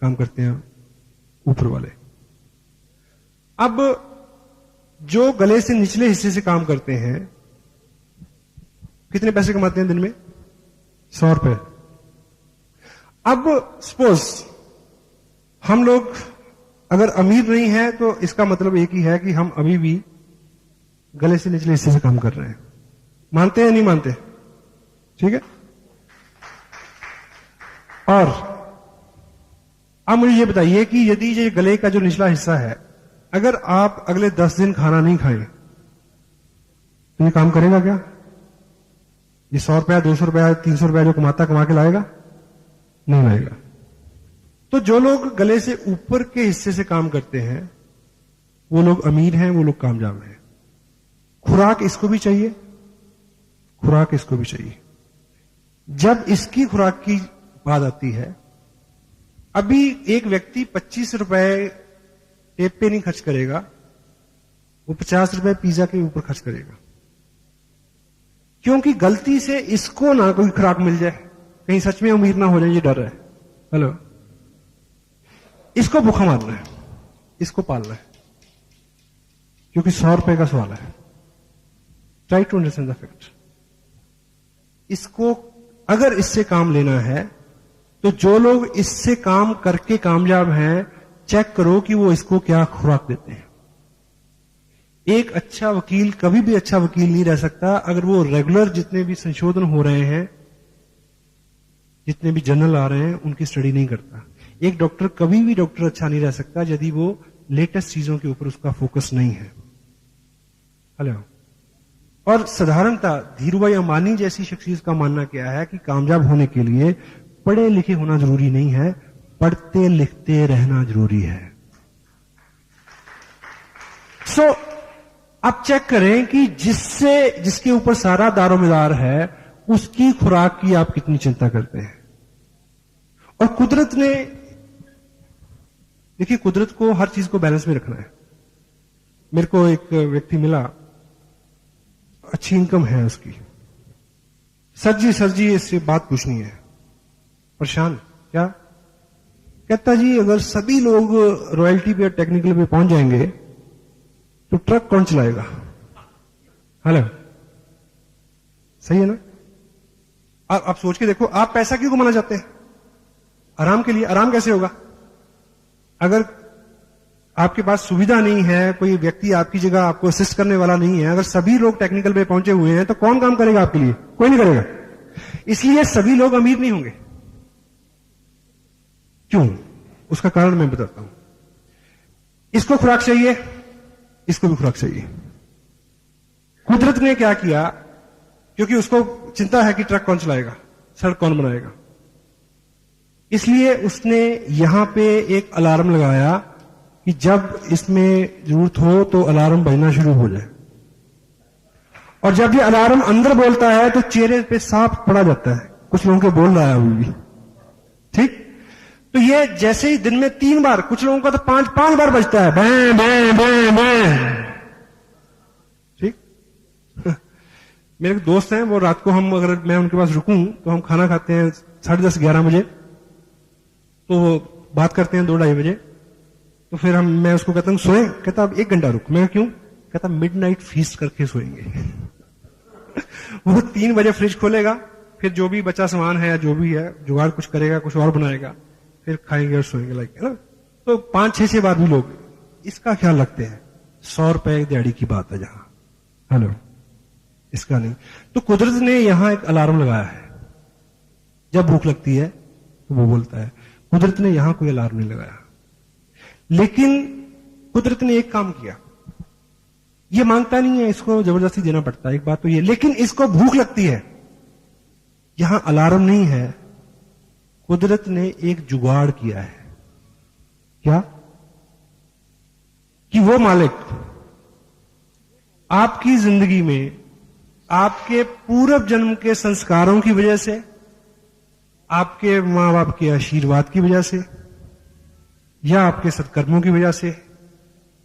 काम करते हैं ऊपर वाले। अब जो गले से निचले हिस्से से काम करते हैं कितने पैसे कमाते हैं दिन में? 100 रुपए। अब सपोज हम लोग अगर अमीर नहीं है तो इसका मतलब एक ही है कि हम अभी भी गले से निचले हिस्से से काम कर रहे हैं। मानते हैं नहीं मानते? ठीक है। और अब मुझे ये बताइए कि यदि ये गले का जो निचला हिस्सा है, अगर आप अगले 10 दिन खाना नहीं खाएं तो ये काम करेगा क्या? ये 100 रुपया, 200 रुपया, 300 रुपया जो कमा के लाएगा? नहीं लाएगा। तो जो लोग गले से ऊपर के हिस्से से काम करते हैं वो लोग अमीर हैं, वो लोग कामयाब हैं। खुराक इसको भी चाहिए, खुराक इसको भी चाहिए। जब इसकी खुराक की बात आती है, अभी एक व्यक्ति 25 रुपए टेप पे नहीं खर्च करेगा, वो 50 रुपए पिज्जा के ऊपर खर्च करेगा, क्योंकि गलती से इसको ना कोई खुराक मिल जाए, कहीं सच में अमीर ना हो जाए, ये डर है। हेलो, इसको भूखा मारना है, इसको पालना है, क्योंकि 100 रुपए का सवाल है। Try to understand the fact. इसको अगर इससे काम लेना है तो जो लोग इससे काम करके कामयाब हैं, चेक करो कि वो इसको क्या खुराक देते हैं। एक अच्छा वकील कभी भी अच्छा वकील नहीं रह सकता अगर वो रेगुलर जितने भी संशोधन हो रहे हैं, जितने भी जर्नल आ रहे हैं, उनकी स्टडी नहीं करता। एक डॉक्टर कभी भी डॉक्टर अच्छा नहीं रह सकता यदि वो लेटेस्ट चीजों के ऊपर उसका फोकस नहीं है। हेलो। और साधारणतः धीरूभाई अंबानी जैसी शख्सियत का मानना क्या है कि कामयाब होने के लिए पढ़े लिखे होना जरूरी नहीं है, पढ़ते लिखते रहना जरूरी है। सो आप चेक करें कि जिसके ऊपर सारा दारोमदार है उसकी खुराक की आप कितनी चिंता करते हैं। और कुदरत ने, देखिए, कुदरत को हर चीज को बैलेंस में रखना है। मेरे को एक व्यक्ति मिला, अच्छी इनकम है उसकी, सर जी इससे बात पूछनी है। परेशान क्या? कहता जी अगर सभी लोग रॉयल्टी पे और टेक्निकल पे पहुंच जाएंगे तो ट्रक कौन चलाएगा? हेलो, सही है ना? आप सोच के देखो, आप पैसा क्यों कमाना चाहते हैं? आराम के लिए। आराम कैसे होगा? अगर आपके पास सुविधा नहीं है, कोई व्यक्ति आपकी जगह आपको असिस्ट करने वाला नहीं है, अगर सभी लोग टेक्निकल पे पहुंचे हुए हैं, तो कौन काम करेगा आपके लिए? कोई नहीं करेगा। इसलिए सभी लोग अमीर नहीं होंगे। क्यों? उसका कारण मैं बताता हूं। इसको खुराक चाहिए, इसको भी खुराक चाहिए। कुदरत ने क्या किया, क्योंकि उसको चिंता है कि ट्रक कौन चलाएगा, सड़क कौन बनाएगा, इसलिए उसने यहां पे एक अलार्म लगाया कि जब इसमें जरूरत हो तो अलार्म बजना शुरू हो जाए। और जब ये अलार्म अंदर बोलता है तो चेहरे पे साफ पड़ा जाता है, कुछ लोगों के बोल रहा है अभी भी, ठीक। तो ये जैसे ही दिन में 3 बार, कुछ लोगों का तो 5 बार बजता है, बैं बैं बैं बैं, ठीक। मेरे दोस्त हैं, वो रात को हम, अगर मैं उनके पास रुकूं तो हम खाना खाते हैं 10:30 11 बजे, तो वो बात करते हैं 2-2:30 बजे। तो फिर मैं उसको कहता हूं सोए, कहता अब 1 घंटा रुक। मैं क्यों? कहता मिडनाइट फीस्ट करके सोएंगे। वो 3 बजे फ्रिज खोलेगा, फिर जो भी बचा सामान है, जो भी है जुगाड़ कुछ करेगा, कुछ और बनाएगा, फिर खाएंगे और सोएंगे, लाइक, है ना। तो 5-6 बार भी लोग इसका ख्याल रखते हैं। 100 रुपए दिहाड़ी की बात है जहां, हेलो, इसका नहीं। तो कुदरत ने यहां एक अलार्म लगाया है, जब भूख लगती है तो वो बोलता है। कुदरत ने यहां कोई अलार्म नहीं लगाया, लेकिन कुदरत ने एक काम किया। ये मांगता नहीं है, इसको जबरदस्ती देना पड़ता है, एक बात तो ये, लेकिन इसको भूख लगती है। यहां अलार्म नहीं है, कुदरत ने एक जुगाड़ किया है। क्या? कि वो मालिक आपकी जिंदगी में आपके पूर्व जन्म के संस्कारों की वजह से, आपके मां बाप के आशीर्वाद की वजह से, या आपके सत्कर्मों की वजह से,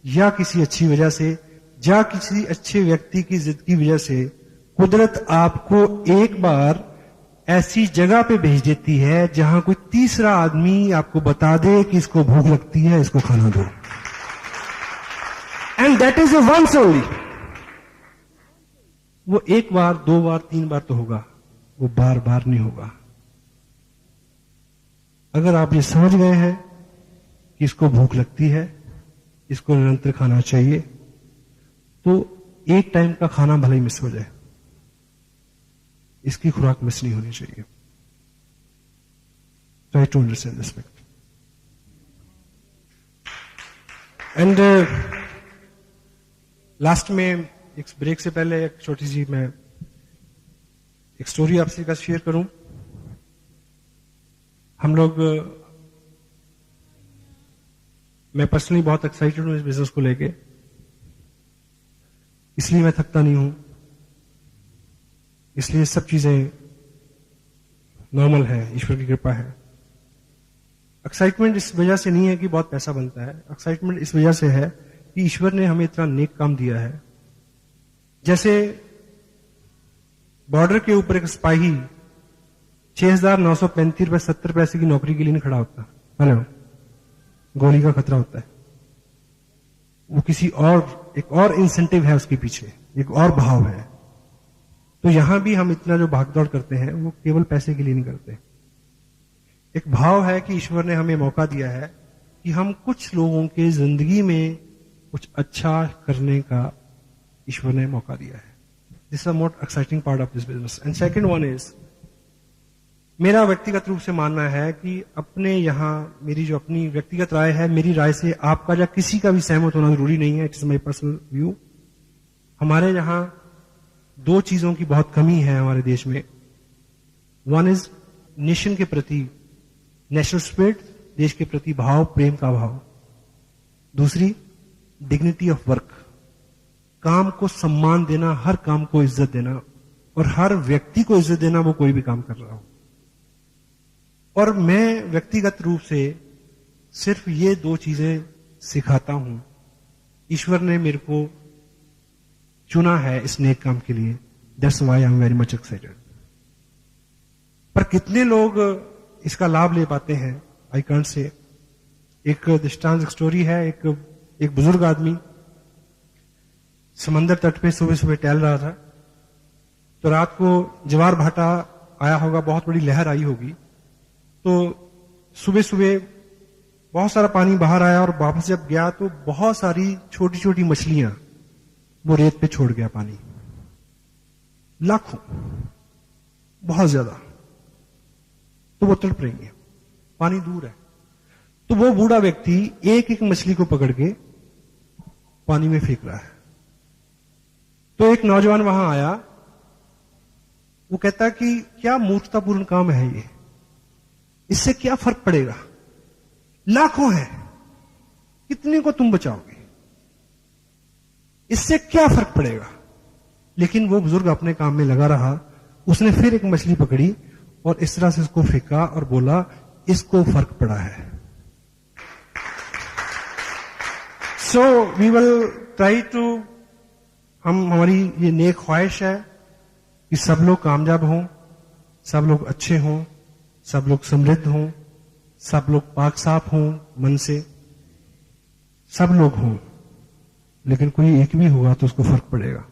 या किसी अच्छी वजह से, या किसी अच्छे व्यक्ति की जिद की वजह से, कुदरत आपको एक बार ऐसी जगह पे भेज देती है जहां कोई तीसरा आदमी आपको बता दे कि इसको भूख लगती है, इसको खाना दो। And that is a once only. वो 1 बार, 2 बार, 3 बार तो होगा, वो बार बार नहीं होगा। अगर आप ये समझ गए हैं कि इसको भूख लगती है, इसको निरंतर खाना चाहिए, तो एक टाइम का खाना भले ही मिस हो जाए, इसकी खुराक मिस नहीं होनी चाहिए। Try to understand this fact. And last में, एक ब्रेक से पहले एक छोटी सी मैं एक स्टोरी आपसे का शेयर करूं। हम लोग, मैं पर्सनली बहुत एक्साइटेड हूं इस बिजनेस को लेके, इसलिए मैं थकता नहीं हूं, इसलिए सब चीजें नॉर्मल है, ईश्वर की कृपा है। एक्साइटमेंट इस वजह से नहीं है कि बहुत पैसा बनता है, एक्साइटमेंट इस वजह से है कि ईश्वर ने हमें इतना नेक काम दिया है। जैसे बॉर्डर के ऊपर एक सिपाही 6,935 रुपए 70 पैसे की नौकरी के लिए नहीं खड़ा होता, हेलो, गोली का खतरा होता है। वो किसी और, एक और इंसेंटिव है उसके पीछे, एक और भाव है। तो यहां भी हम इतना जो भागदौड़ करते हैं वो केवल पैसे के लिए नहीं करते। एक भाव है कि ईश्वर ने हमें मौका दिया है कि हम कुछ लोगों के जिंदगी में कुछ अच्छा करने का ईश्वर ने मौका दिया है। This is the most exciting part of this business. And second one is, मेरा व्यक्तिगत रूप से मानना है कि अपने यहां, मेरी जो अपनी व्यक्तिगत राय है, मेरी राय से आपका या किसी का भी सहमत होना जरूरी नहीं है, it is my personal view. हमारे यहां 2 चीजों की बहुत कमी है हमारे देश में। वन इज नेशन के प्रति, नेशनल स्पिरिट, देश के प्रति भाव, प्रेम का भाव। दूसरी, डिग्निटी ऑफ वर्क, काम को सम्मान देना, हर काम को इज्जत देना, और हर व्यक्ति को इज्जत देना, वो कोई भी काम कर रहा हो। और मैं व्यक्तिगत रूप से सिर्फ ये 2 चीजें सिखाता हूं। ईश्वर ने मेरे को चुना है इस नेक काम के लिए, that's why I am very much excited. पर कितने लोग इसका लाभ ले पाते हैं, आई कांट से। एक दृष्टांत, स्टोरी है, एक बुजुर्ग आदमी समंदर तट पे सुबह सुबह टहल रहा था, तो रात को ज्वार भाटा आया होगा, बहुत बड़ी लहर आई होगी, तो सुबह सुबह बहुत सारा पानी बाहर आया और वापस जब गया तो बहुत सारी छोटी छोटी मछलियां वो रेत पे छोड़ गया पानी, लाखों, बहुत ज्यादा। तो वो तड़प रही है, पानी दूर है। तो वो बूढ़ा व्यक्ति एक एक मछली को पकड़ के पानी में फेंक रहा है। तो एक नौजवान वहां आया, वो कहता कि क्या मूर्खतापूर्ण काम है ये, इससे क्या फर्क पड़ेगा, लाखों हैं, कितने को तुम बचाओगे, इससे क्या फर्क पड़ेगा। लेकिन वो बुजुर्ग अपने काम में लगा रहा। उसने फिर एक मछली पकड़ी और इस तरह से उसको फेंका और बोला इसको फर्क पड़ा है। So we will try to, हमारी ये नेक ख्वाहिश है कि सब लोग कामयाब हों, सब लोग अच्छे हों, सब लोग समृद्ध हों, सब लोग पाक साफ हों मन से, सब लोग हों। लेकिन कोई एक भी होगा तो उसको फर्क पड़ेगा।